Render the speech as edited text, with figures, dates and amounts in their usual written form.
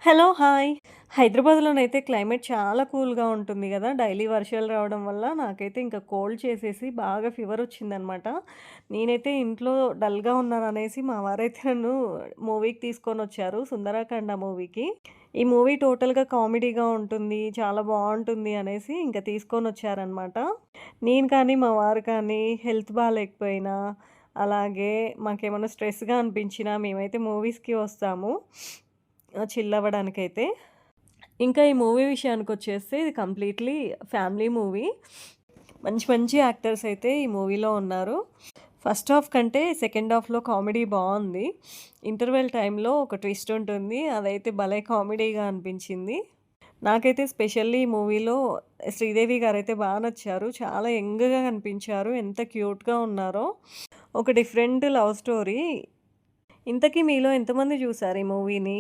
Hello! Hi. హైదరాబాద్‌లోనైతే climate చాలా కూల్‌గా ఉంటుంది గదా! డైలీ వర్షాలు రావడం వల్ల నాకైతే ఇంకా కోల్డ్ చేసేసి బాగా ఫీవరొచ్చిందనమాట. నేనైతే ఇంట్లో డల్‌గా ఉన్నాననేసి మా వారైతే నన్ను మూవీకి తీసుకొనొచ్చారు 'సుందరకాండ' మూవీకి. ఈ మూవీ టోటల్‌గా కామెడీగా ఉంటుంది. చాలా బావుంటుంది అనేసి ఇంక తీసుకొనొచ్చారనమాట. నేను కానీ, మా వారు కానీ హెల్త్ బాలేకపోయినా, అలాగే మాకేమన్నా స్ట్రెస్‌గా అనిపించినా మేమైతే మూవీస్‌కి వస్తాము. చిల్ అవ్వడానికైతే. ఇంకా ఈ మూవీ విషయానికొచ్చేస్తే ఇది కంప్లీట్‌లీ ఫ్యామిలీ మూవీ. మంచి మంచి యాక్టర్స్ అయితే ఈ మూవీలో ఉన్నారు. ఫస్ట్ హాఫ్ కంటే సెకండ్ హాఫ్‌లో కామెడీ బావుంది. ఇంటర్వెల్ టైమ్‌లో ఒక ట్విస్ట్ ఉంటుంది. అదైతే భలే కామెడీగా అనిపించింది. నాకైతే స్పెషల్లీ ఈ మూవీలో శ్రీదేవి గారైతే నచ్చారు. చాలా యంగ్‌గా కనిపించారు. ఎంత క్యూట్‌గా ఉన్నారో. ఒక డిఫరెంట్ లవ్ స్టోరీ. ఇంతకీ మీలో ఎంతమంది చూసారు ఈ మూవీని?